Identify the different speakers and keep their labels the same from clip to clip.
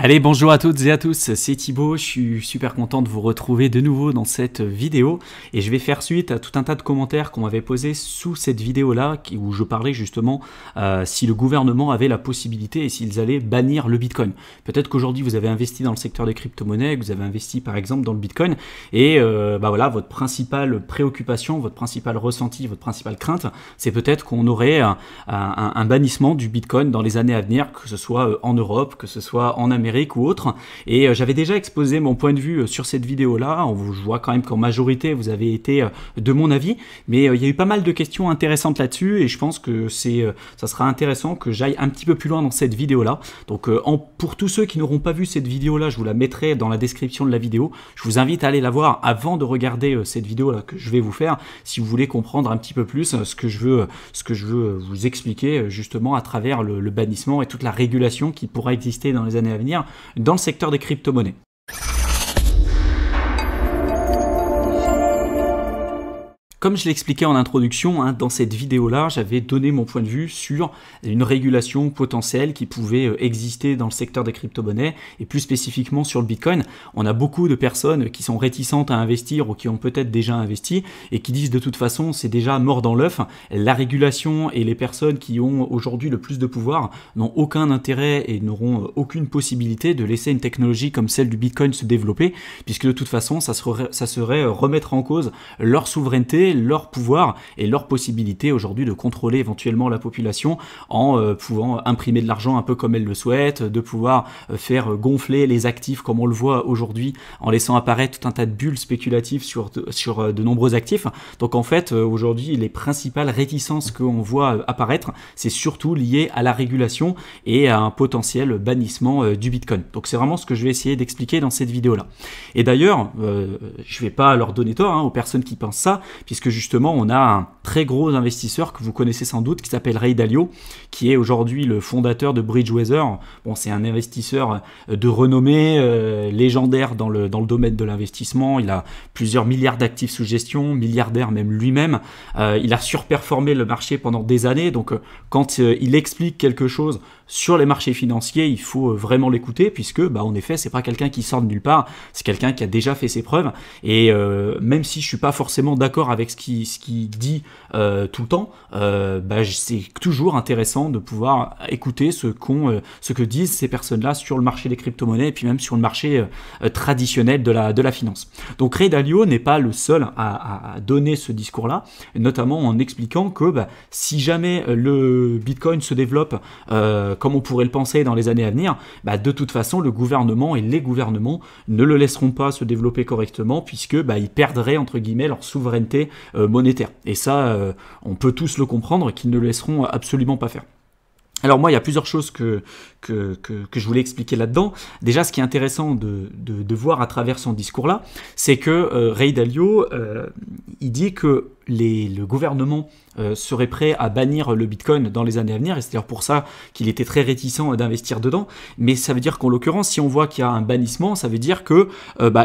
Speaker 1: Allez, bonjour à toutes et à tous, c'est Thibaut, je suis super content de vous retrouver de nouveau dans cette vidéo et je vais faire suite à tout un tas de commentaires qu'on m'avait posés sous cette vidéo-là où je parlais justement si le gouvernement avait la possibilité et s'ils allaient bannir le Bitcoin. Peut-être qu'aujourd'hui vous avez investi dans le secteur des crypto-monnaies, que vous avez investi par exemple dans le Bitcoin et voilà, votre principale préoccupation, votre principal ressenti, votre principale crainte, c'est peut-être qu'on aurait un bannissement du Bitcoin dans les années à venir, que ce soit en Europe, que ce soit en Amérique ou autre, et j'avais déjà exposé mon point de vue sur cette vidéo là. Je vois quand même qu'en majorité vous avez été de mon avis, mais il y a eu pas mal de questions intéressantes là-dessus et je pense que ça sera intéressant que j'aille un petit peu plus loin dans cette vidéo là. Donc pour tous ceux qui n'auront pas vu cette vidéo là, je vous la mettrai dans la description de la vidéo. Je vous invite à aller la voir avant de regarder cette vidéo là que je vais vous faire, si vous voulez comprendre un petit peu plus ce que je veux vous expliquer justement à travers le bannissement et toute la régulation qui pourra exister dans les années à venir dans le secteur des crypto-monnaies. Comme je l'expliquais en introduction, dans cette vidéo-là, j'avais donné mon point de vue sur une régulation potentielle qui pouvait exister dans le secteur des crypto-monnaies et plus spécifiquement sur le Bitcoin. On a beaucoup de personnes qui sont réticentes à investir ou qui ont peut-être déjà investi et qui disent de toute façon c'est déjà mort dans l'œuf. La régulation et les personnes qui ont aujourd'hui le plus de pouvoir n'ont aucun intérêt et n'auront aucune possibilité de laisser une technologie comme celle du Bitcoin se développer, puisque de toute façon ça serait remettre en cause leur souveraineté, leur pouvoir et leur possibilité aujourd'hui de contrôler éventuellement la population en pouvant imprimer de l'argent un peu comme elles le souhaitent, de pouvoir faire gonfler les actifs comme on le voit aujourd'hui en laissant apparaître tout un tas de bulles spéculatives sur de nombreux actifs. Donc en fait aujourd'hui les principales réticences qu'on voit apparaître, c'est surtout lié à la régulation et à un potentiel bannissement du Bitcoin. Donc c'est vraiment ce que je vais essayer d'expliquer dans cette vidéo là. Et d'ailleurs je vais pas leur donner tort aux personnes qui pensent ça, puisque justement on a un très gros investisseur que vous connaissez sans doute qui s'appelle Ray Dalio, qui est aujourd'hui le fondateur de Bridgewater. Bon, c'est un investisseur de renommée, légendaire dans le domaine de l'investissement. Il a plusieurs milliards d'actifs sous gestion, milliardaire même lui-même. Il a surperformé le marché pendant des années, donc quand il explique quelque chose sur les marchés financiers, il faut vraiment l'écouter, puisque en effet c'est pas quelqu'un qui sort de nulle part, c'est quelqu'un qui a déjà fait ses preuves, et même si je suis pas forcément d'accord avec ce qu'il dit tout le temps, c'est toujours intéressant de pouvoir écouter ce que disent ces personnes-là sur le marché des crypto-monnaies et puis même sur le marché traditionnel de la finance. Donc Ray Dalio n'est pas le seul à donner ce discours-là, notamment en expliquant que si jamais le Bitcoin se développe comme on pourrait le penser dans les années à venir, de toute façon le gouvernement et les gouvernements ne le laisseront pas se développer correctement, puisque ils perdraient entre guillemets leur souveraineté monétaire. Et ça, on peut tous le comprendre qu'ils ne le laisseront absolument pas faire. Alors moi, il y a plusieurs choses que je voulais expliquer là-dedans. Déjà, ce qui est intéressant de voir à travers son discours-là, c'est que Ray Dalio, il dit que le gouvernement serait prêt à bannir le Bitcoin dans les années à venir, et c'est d'ailleurs pour ça qu'il était très réticent d'investir dedans. Mais ça veut dire qu'en l'occurrence, si on voit qu'il y a un bannissement, ça veut dire que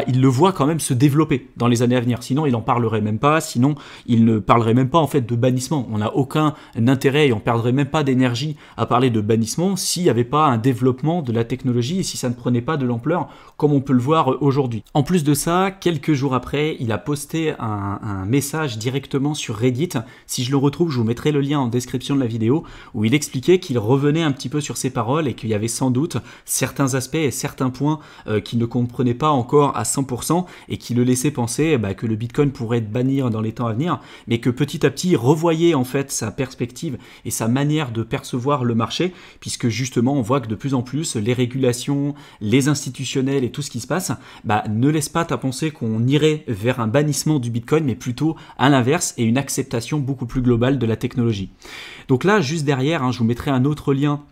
Speaker 1: il le voit quand même se développer dans les années à venir. Sinon, il en parlerait même pas. Sinon, il ne parlerait même pas en fait de bannissement. On n'a aucun intérêt et on perdrait même pas d'énergie à parler de bannissement s'il n'y avait pas un développement de la technologie et si ça ne prenait pas de l'ampleur comme on peut le voir aujourd'hui. En plus de ça, quelques jours après, il a posté un message directement sur Reddit. Si je le retrouve, je vous mettrai le lien en description de la vidéo, où il expliquait qu'il revenait un petit peu sur ses paroles et qu'il y avait sans doute certains aspects et certains points qu'il ne comprenait pas encore à 100% et qui le laissaient penser que le Bitcoin pourrait être banni dans les temps à venir, mais que petit à petit il revoyait en fait sa perspective et sa manière de percevoir le marché, puisque justement on voit que de plus en plus les régulations, les institutionnels et tout ce qui se passe ne laisse pas à penser qu'on irait vers un bannissement du Bitcoin, mais plutôt à l'inverse et une acceptation beaucoup plus globale de la technologie. Donc là, juste derrière, je vous mettrai un autre lien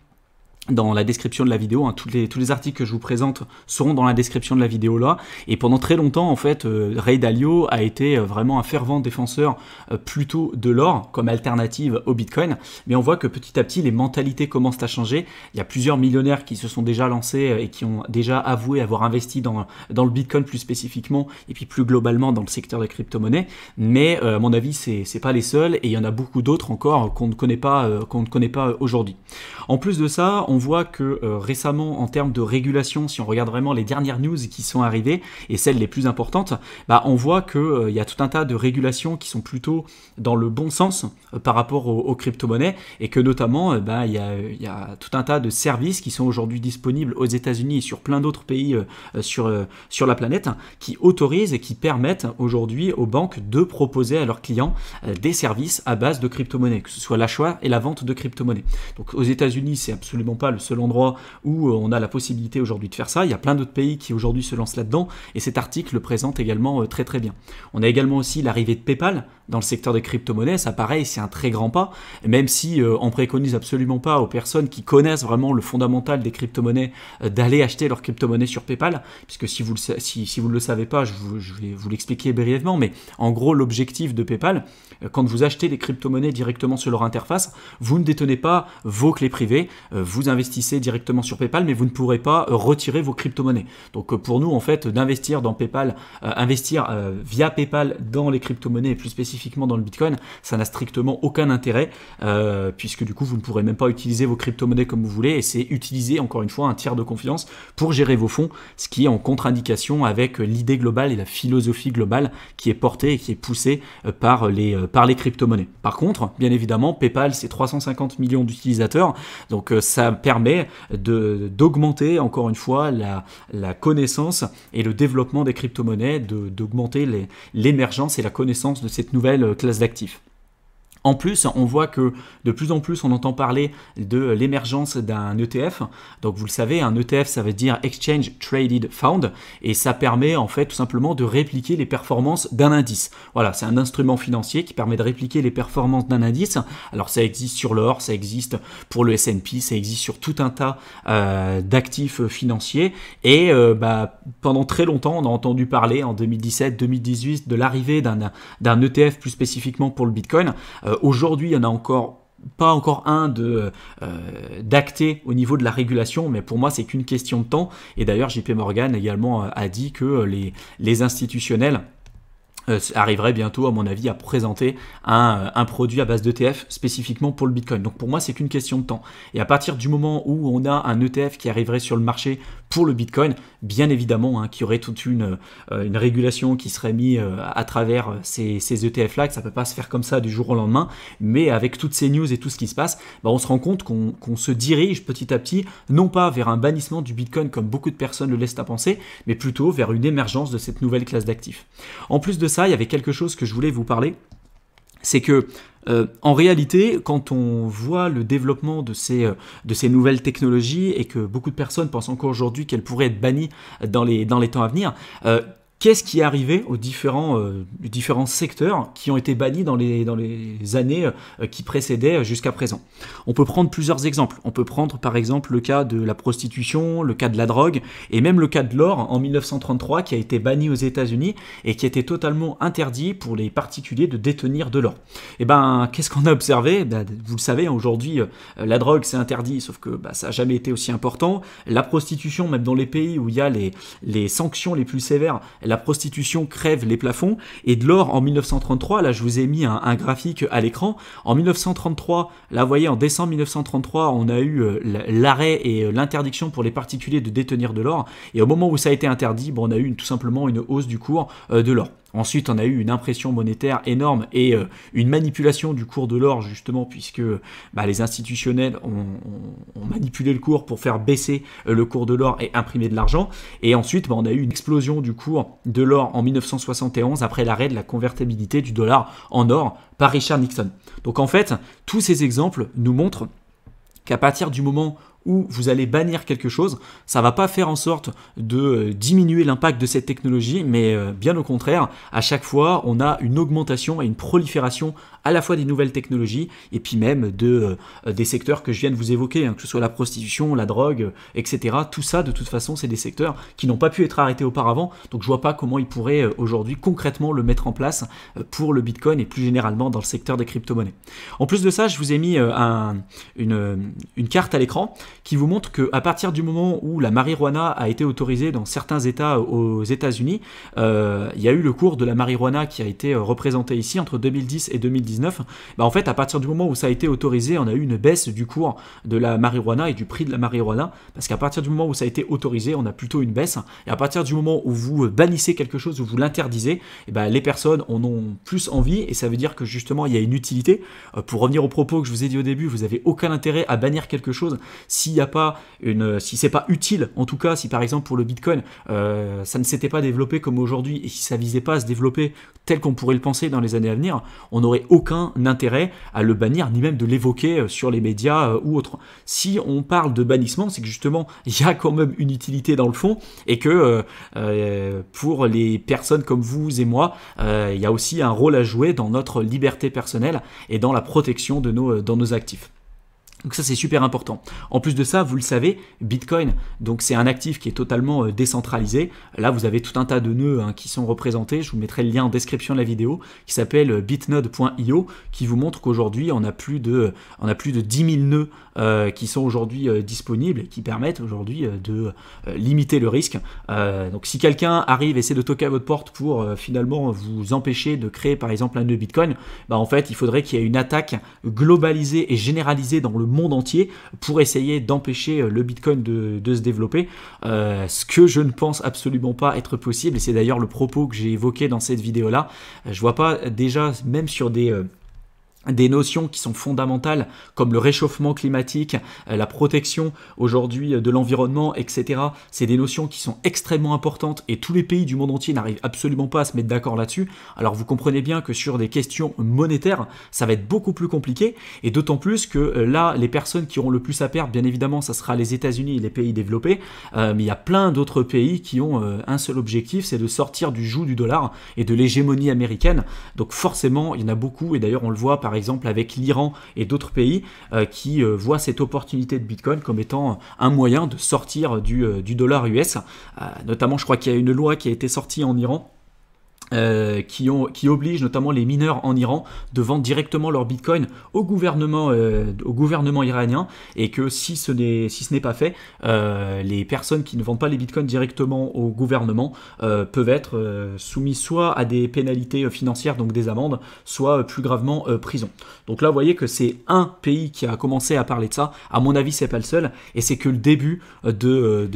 Speaker 1: dans la description de la vidéo, tous les articles que je vous présente seront dans la description de la vidéo là, et pendant très longtemps en fait Ray Dalio a été vraiment un fervent défenseur plutôt de l'or comme alternative au Bitcoin, mais on voit que petit à petit les mentalités commencent à changer. Il y a plusieurs millionnaires qui se sont déjà lancés et qui ont déjà avoué avoir investi dans le Bitcoin plus spécifiquement, et puis plus globalement dans le secteur des crypto-monnaies, mais à mon avis c'est pas les seuls, et il y en a beaucoup d'autres encore qu'on ne connaît pas aujourd'hui. En plus de ça, on voit que récemment, en termes de régulation, si on regarde vraiment les dernières news qui sont arrivées et celles les plus importantes, on voit qu'il y a tout un tas de régulations qui sont plutôt dans le bon sens par rapport aux crypto-monnaies, et que notamment il y a tout un tas de services qui sont aujourd'hui disponibles aux États-Unis et sur plein d'autres pays sur la planète, qui autorisent et qui permettent aujourd'hui aux banques de proposer à leurs clients des services à base de crypto-monnaies, que ce soit l'achat et la vente de crypto-monnaies. Donc aux États-Unis, c'est absolument pas le seul endroit où on a la possibilité aujourd'hui de faire ça. Il y a plein d'autres pays qui aujourd'hui se lancent là-dedans, et cet article le présente également très très bien. On a également aussi l'arrivée de PayPal dans le secteur des crypto-monnaies. Ça, pareil, c'est un très grand pas, même si on préconise absolument pas aux personnes qui connaissent vraiment le fondamental des crypto-monnaies d'aller acheter leurs crypto-monnaies sur PayPal, puisque si vous ne le savez pas, je vais vous l'expliquer brièvement, mais en gros, l'objectif de PayPal, quand vous achetez les crypto-monnaies directement sur leur interface, vous ne détenez pas vos clés privées, vous investissez directement sur PayPal, mais vous ne pourrez pas retirer vos crypto-monnaies. Donc pour nous, en fait, d'investir dans PayPal, investir via PayPal dans les crypto-monnaies, et plus spécifiquement dans le Bitcoin, ça n'a strictement aucun intérêt, puisque du coup, vous ne pourrez même pas utiliser vos crypto-monnaies comme vous voulez, et c'est utiliser, encore une fois, un tiers de confiance pour gérer vos fonds, ce qui est en contre-indication avec l'idée globale et la philosophie globale qui est portée et qui est poussée par les crypto-monnaies. Par contre, bien évidemment, PayPal, c'est 350 millions d'utilisateurs, donc ça permet d'augmenter, encore une fois, la connaissance et le développement des crypto-monnaies, d'augmenter l'émergence et la connaissance de cette nouvelle classe d'actifs. En plus, on voit que de plus en plus, on entend parler de l'émergence d'un ETF. Donc, vous le savez, un ETF, ça veut dire Exchange Traded Fund, et ça permet en fait tout simplement de répliquer les performances d'un indice. Voilà, c'est un instrument financier qui permet de répliquer les performances d'un indice. Alors, ça existe sur l'or, ça existe pour le S&P, ça existe sur tout un tas d'actifs financiers. Et pendant très longtemps, on a entendu parler en 2017-2018 de l'arrivée d'un ETF plus spécifiquement pour le Bitcoin. Aujourd'hui, il y en a pas encore un d'acté au niveau de la régulation, mais pour moi, c'est qu'une question de temps. Et d'ailleurs, JP Morgan également a dit que les institutionnels arriverait bientôt, à mon avis, à présenter un produit à base d'ETF spécifiquement pour le Bitcoin. Donc pour moi, c'est qu'une question de temps. Et à partir du moment où on a un ETF qui arriverait sur le marché pour le Bitcoin, bien évidemment, qu'il y aurait toute une régulation qui serait mise à travers ces ETF-là, que ça ne peut pas se faire comme ça du jour au lendemain, mais avec toutes ces news et tout ce qui se passe, on se rend compte qu'on se dirige petit à petit, non pas vers un bannissement du Bitcoin comme beaucoup de personnes le laissent à penser, mais plutôt vers une émergence de cette nouvelle classe d'actifs. En plus de ça, il y avait quelque chose que je voulais vous parler, c'est que en réalité, quand on voit le développement de ces nouvelles technologies et que beaucoup de personnes pensent encore aujourd'hui qu'elles pourraient être bannies dans les temps à venir, qu'est-ce qui est arrivé aux différents secteurs qui ont été bannis dans les années qui précédaient jusqu'à présent? On peut prendre plusieurs exemples. On peut prendre par exemple le cas de la prostitution, le cas de la drogue et même le cas de l'or en 1933 qui a été banni aux États-Unis et qui était totalement interdit pour les particuliers de détenir de l'or. Et qu'est-ce qu'on a observé? Vous le savez, aujourd'hui, la drogue c'est interdit, sauf que ça n'a jamais été aussi important. La prostitution, même dans les pays où il y a les sanctions les plus sévères, la prostitution crève les plafonds. Et de l'or en 1933, là je vous ai mis un graphique à l'écran. En 1933, là vous voyez, en décembre 1933, on a eu l'arrêt et l'interdiction pour les particuliers de détenir de l'or. Et au moment où ça a été interdit, on a eu tout simplement une hausse du cours de l'or. Ensuite, on a eu une impression monétaire énorme et une manipulation du cours de l'or, justement, puisque les institutionnels ont manipulé le cours pour faire baisser le cours de l'or et imprimer de l'argent. Et ensuite, on a eu une explosion du cours de l'or en 1971 après l'arrêt de la convertibilité du dollar en or par Richard Nixon. Donc en fait, tous ces exemples nous montrent qu'à partir du moment où vous allez bannir quelque chose, ça ne va pas faire en sorte de diminuer l'impact de cette technologie, mais bien au contraire, à chaque fois, on a une augmentation et une prolifération à la fois des nouvelles technologies et puis même des secteurs que je viens de vous évoquer, que ce soit la prostitution, la drogue, etc. Tout ça, de toute façon, c'est des secteurs qui n'ont pas pu être arrêtés auparavant, donc je ne vois pas comment ils pourraient aujourd'hui concrètement le mettre en place pour le Bitcoin et plus généralement dans le secteur des crypto-monnaies. En plus de ça, je vous ai mis une carte à l'écran. qui vous montre qu'à partir du moment où la marijuana a été autorisée dans certains États aux États-Unis, il y a eu le cours de la marijuana qui a été représenté ici entre 2010 et 2019. En fait, à partir du moment où ça a été autorisé, on a eu une baisse du cours de la marijuana et du prix de la marijuana, parce qu'à partir du moment où ça a été autorisé, on a plutôt une baisse. Et à partir du moment où vous bannissez quelque chose, où vous l'interdisez, les personnes en ont plus envie, et ça veut dire que justement il y a une utilité. Pour revenir au propos que je vous ai dit au début, vous n'avez aucun intérêt à bannir quelque chose si c'est pas utile. En tout cas, si par exemple pour le Bitcoin, ça ne s'était pas développé comme aujourd'hui, et si ça visait pas à se développer tel qu'on pourrait le penser dans les années à venir, on n'aurait aucun intérêt à le bannir, ni même de l'évoquer sur les médias ou autres. Si on parle de bannissement, c'est que justement il y a quand même une utilité dans le fond, et que pour les personnes comme vous et moi, il y a aussi un rôle à jouer dans notre liberté personnelle et dans la protection de nos actifs. Donc ça, c'est super important. En plus de ça, vous le savez, Bitcoin, donc c'est un actif qui est totalement décentralisé. Là, vous avez tout un tas de nœuds qui sont représentés. Je vous mettrai le lien en description de la vidéo, qui s'appelle bitnode.io, qui vous montre qu'aujourd'hui, on a plus de 10 000 nœuds qui sont aujourd'hui disponibles et qui permettent aujourd'hui de limiter le risque. Donc si quelqu'un arrive et essaie de toquer à votre porte pour finalement vous empêcher de créer par exemple un nœud Bitcoin, en fait, il faudrait qu'il y ait une attaque globalisée et généralisée dans le monde entier pour essayer d'empêcher le Bitcoin de se développer, ce que je ne pense absolument pas être possible, et c'est d'ailleurs le propos que j'ai évoqué dans cette vidéo là. Je vois pas, déjà même sur des notions qui sont fondamentales comme le réchauffement climatique, la protection aujourd'hui de l'environnement, etc. C'est des notions qui sont extrêmement importantes et tous les pays du monde entier n'arrivent absolument pas à se mettre d'accord là-dessus. Alors vous comprenez bien que sur des questions monétaires, ça va être beaucoup plus compliqué, et d'autant plus que là, les personnes qui auront le plus à perdre, bien évidemment, ça sera les États-Unis et les pays développés, mais il y a plein d'autres pays qui ont un seul objectif, c'est de sortir du joug du dollar et de l'hégémonie américaine. Donc forcément, il y en a beaucoup, et d'ailleurs on le voit par exemple avec l'Iran et d'autres pays qui voient cette opportunité de Bitcoin comme étant un moyen de sortir du dollar US. Notamment, je crois qu'il y a une loi qui a été sortie en Iran qui oblige notamment les mineurs en Iran de vendre directement leur bitcoin au gouvernement iranien, et que si ce n'est pas fait, les personnes qui ne vendent pas les bitcoins directement au gouvernement peuvent être soumises soit à des pénalités financières, donc des amendes, soit plus gravement prison. Donc là vous voyez que c'est un pays qui a commencé à parler de ça. À mon avis c'est pas le seul, et c'est que le début de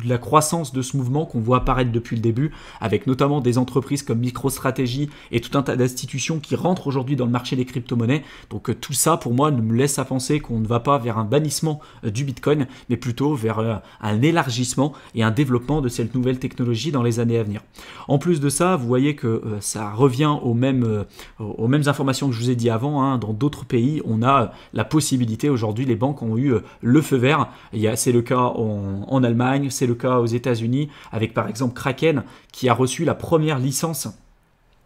Speaker 1: la croissance de ce mouvement qu'on voit apparaître depuis le début, avec notamment des entreprises comme MicroStrategy et tout un tas d'institutions qui rentrent aujourd'hui dans le marché des crypto-monnaies. Donc tout ça, pour moi, me laisse à penser qu'on ne va pas vers un bannissement du Bitcoin, mais plutôt vers un élargissement et un développement de cette nouvelle technologie dans les années à venir. En plus de ça, vous voyez que ça revient aux mêmes informations que je vous ai dit avant. Dans d'autres pays, on a la possibilité, aujourd'hui, les banques ont eu le feu vert. C'est le cas en Allemagne, c'est le cas aux États-Unis, avec par exemple Kraken, qui a reçu la première licence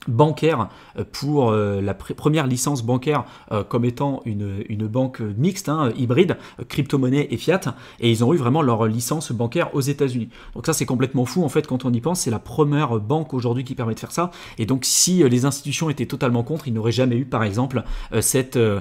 Speaker 1: bancaire pour première licence bancaire comme étant une banque mixte, hybride, crypto-monnaie et fiat, et ils ont eu vraiment leur licence bancaire aux États-Unis. Donc ça c'est complètement fou en fait quand on y pense, c'est la première banque aujourd'hui qui permet de faire ça, et donc si les institutions étaient totalement contre, ils n'auraient jamais eu par exemple ce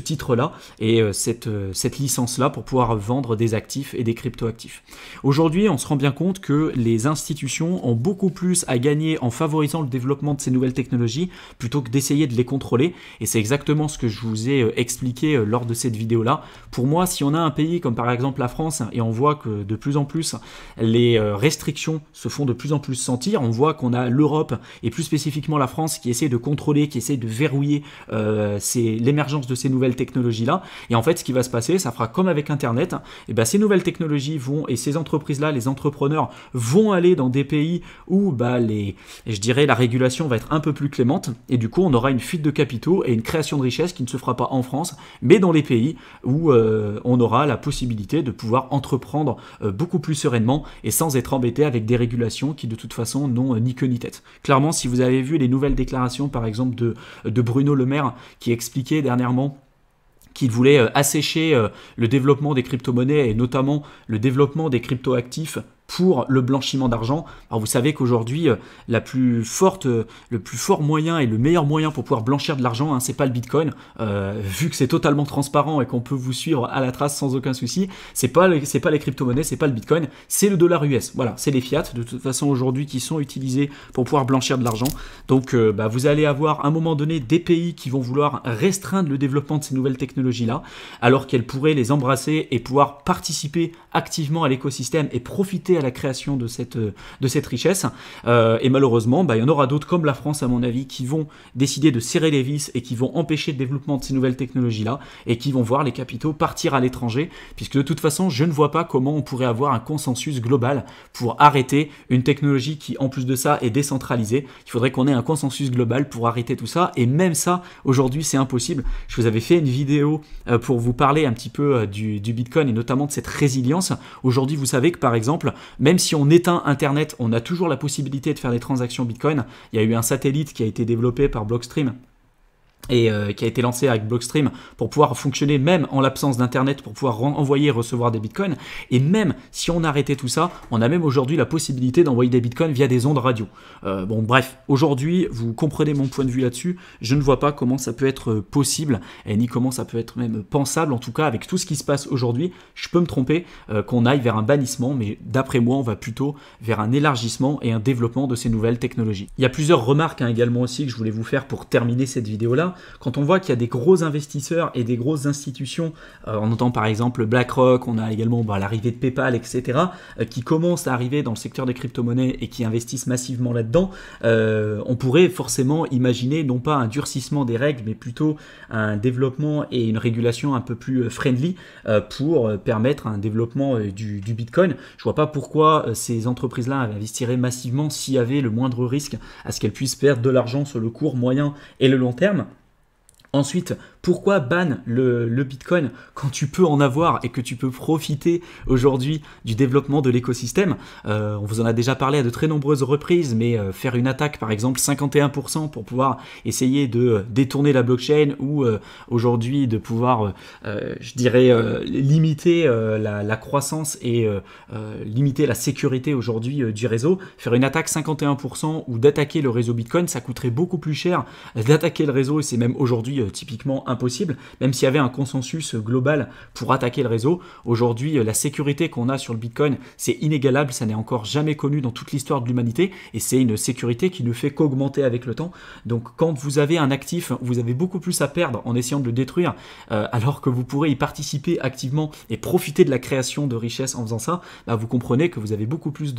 Speaker 1: titre-là et cette licence-là pour pouvoir vendre des actifs et des crypto-actifs. Aujourd'hui on se rend bien compte que les institutions ont beaucoup plus à gagner en favorisant le développement de ces nouvelles technologies plutôt que d'essayer de les contrôler, et c'est exactement ce que je vous ai expliqué lors de cette vidéo là. Pour moi, si on a un pays comme par exemple la France, et on voit que de plus en plus les restrictions se font de plus en plus sentir, on voit qu'on a l'Europe et plus spécifiquement la France qui essaie de contrôler, qui essaie de verrouiller l'émergence de ces nouvelles technologies là, et en fait ce qui va se passer, ça fera comme avec internet, et ces nouvelles technologies et ces entreprises là, les entrepreneurs vont aller dans des pays où je dirais la régulation va être un peu plus clémente, et du coup on aura une fuite de capitaux et une création de richesse qui ne se fera pas en France, mais dans les pays où on aura la possibilité de pouvoir entreprendre beaucoup plus sereinement et sans être embêté avec des régulations qui de toute façon n'ont ni queue ni tête. Clairement, si vous avez vu les nouvelles déclarations par exemple de Bruno Le Maire, qui expliquait dernièrement qu'il voulait assécher le développement des crypto-monnaies et notamment le développement des crypto-actifs pour le blanchiment d'argent. Alors vous savez qu'aujourd'hui, le plus fort moyen et le meilleur moyen pour pouvoir blanchir de l'argent, c'est pas le Bitcoin, vu que c'est totalement transparent et qu'on peut vous suivre à la trace sans aucun souci. C'est pas les crypto-monnaies, c'est pas le Bitcoin, c'est le dollar US. Voilà, c'est les fiat de toute façon aujourd'hui qui sont utilisés pour pouvoir blanchir de l'argent. Donc vous allez avoir à un moment donné des pays qui vont vouloir restreindre le développement de ces nouvelles technologies-là, alors qu'elles pourraient les embrasser et pouvoir participer activement à l'écosystème et profiter à la création de cette richesse. Et malheureusement, il y en aura d'autres comme la France, à mon avis, qui vont décider de serrer les vis et qui vont empêcher le développement de ces nouvelles technologies-là et qui vont voir les capitaux partir à l'étranger, puisque de toute façon, je ne vois pas comment on pourrait avoir un consensus global pour arrêter une technologie qui, en plus de ça, est décentralisée. Il faudrait qu'on ait un consensus global pour arrêter tout ça, et même ça, aujourd'hui, c'est impossible. Je vous avais fait une vidéo pour vous parler un petit peu du Bitcoin et notamment de cette résilience. Aujourd'hui, vous savez que par exemple, même si on éteint Internet, on a toujours la possibilité de faire des transactions Bitcoin. Il y a eu un satellite qui a été développé par Blockstream et qui a été lancé avec Blockstream pour pouvoir fonctionner même en l'absence d'internet, pour pouvoir envoyer et recevoir des bitcoins. Et même si on arrêtait tout ça, on a même aujourd'hui la possibilité d'envoyer des bitcoins via des ondes radio. Bref, aujourd'hui, vous comprenez mon point de vue là-dessus. Je ne vois pas comment ça peut être possible, et ni comment ça peut être même pensable. En tout cas, avec tout ce qui se passe aujourd'hui, je peux me tromper, qu'on aille vers un bannissement, mais d'après moi, on va plutôt vers un élargissement et un développement de ces nouvelles technologies. Il y a plusieurs remarques également aussi que je voulais vous faire pour terminer cette vidéo-là. Quand on voit qu'il y a des gros investisseurs et des grosses institutions, on entend par exemple BlackRock, on a également l'arrivée de PayPal, etc., qui commencent à arriver dans le secteur des crypto-monnaies et qui investissent massivement là-dedans, on pourrait forcément imaginer non pas un durcissement des règles, mais plutôt un développement et une régulation un peu plus friendly pour permettre un développement du Bitcoin. Je vois pas pourquoi ces entreprises-là investiraient massivement s'il y avait le moindre risque à ce qu'elles puissent perdre de l'argent sur le court, moyen et le long terme. Ensuite, pourquoi ban le Bitcoin quand tu peux en avoir et que tu peux profiter aujourd'hui du développement de l'écosystème? On vous en a déjà parlé à de très nombreuses reprises, mais faire une attaque par exemple 51% pour pouvoir essayer de détourner la blockchain ou aujourd'hui de pouvoir, limiter la croissance et limiter la sécurité aujourd'hui du réseau. Faire une attaque 51% ou d'attaquer le réseau Bitcoin, ça coûterait beaucoup plus cher d'attaquer le réseau, et c'est même aujourd'hui typiquement impossible, même s'il y avait un consensus global pour attaquer le réseau. Aujourd'hui, la sécurité qu'on a sur le Bitcoin, c'est inégalable, ça n'est encore jamais connu dans toute l'histoire de l'humanité, et c'est une sécurité qui ne fait qu'augmenter avec le temps. Donc quand vous avez un actif, vous avez beaucoup plus à perdre en essayant de le détruire, alors que vous pourrez y participer activement et profiter de la création de richesses en faisant ça, vous comprenez que vous avez beaucoup plus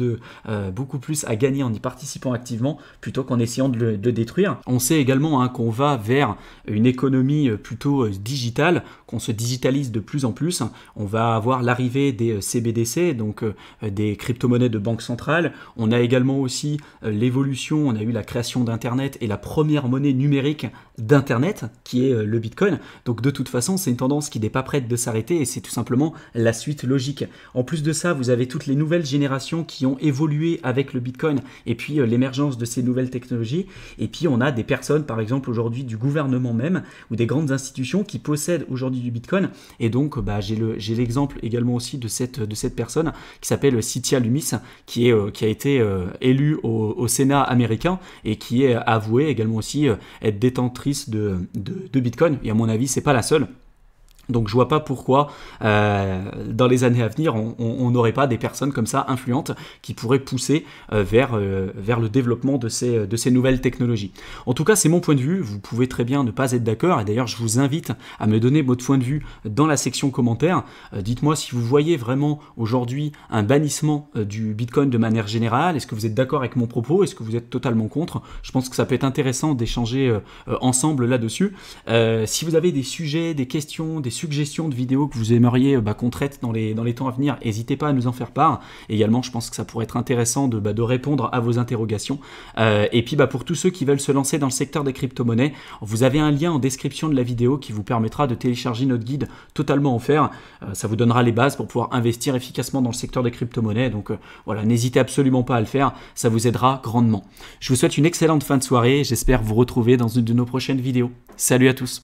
Speaker 1: à gagner en y participant activement plutôt qu'en essayant de le détruire. On sait également qu'on va vers une économie plutôt digitale, qu'on se digitalise de plus en plus. On va avoir l'arrivée des CBDC, donc des crypto-monnaies de banque centrale. On a également aussi l'évolution, on a eu la création d'Internet et la première monnaie numérique d'Internet, qui est le Bitcoin. Donc de toute façon, c'est une tendance qui n'est pas prête de s'arrêter et c'est tout simplement la suite logique. En plus de ça, vous avez toutes les nouvelles générations qui ont évolué avec le Bitcoin et puis l'émergence de ces nouvelles technologies. Et puis on a des personnes, par exemple aujourd'hui du gouvernement même, ou des grandes institutions qui possèdent aujourd'hui du Bitcoin. Et donc j'ai l'exemple également aussi de cette personne qui s'appelle Cynthia Lummis, qui a été élue au Sénat américain et qui est avouée également aussi être détentrice de Bitcoin. Et à mon avis, c'est pas la seule. Donc je vois pas pourquoi dans les années à venir on n'aurait pas des personnes comme ça influentes qui pourraient pousser vers le développement de ces nouvelles technologies. En tout cas, c'est mon point de vue, vous pouvez très bien ne pas être d'accord, et d'ailleurs je vous invite à me donner votre point de vue dans la section commentaires. Dites-moi si vous voyez vraiment aujourd'hui un bannissement du Bitcoin de manière générale. Est-ce que vous êtes d'accord avec mon propos? Est-ce que vous êtes totalement contre? Je pense que ça peut être intéressant d'échanger ensemble là-dessus. Si vous avez des sujets, des questions, des suggestions de vidéos que vous aimeriez qu'on traite dans les temps à venir, n'hésitez pas à nous en faire part. Également, je pense que ça pourrait être intéressant de répondre à vos interrogations. Et puis pour tous ceux qui veulent se lancer dans le secteur des crypto-monnaies, vous avez un lien en description de la vidéo qui vous permettra de télécharger notre guide totalement offert. Ça vous donnera les bases pour pouvoir investir efficacement dans le secteur des crypto-monnaies. Donc voilà, n'hésitez absolument pas à le faire, ça vous aidera grandement. Je vous souhaite une excellente fin de soirée, j'espère vous retrouver dans une de nos prochaines vidéos. Salut à tous!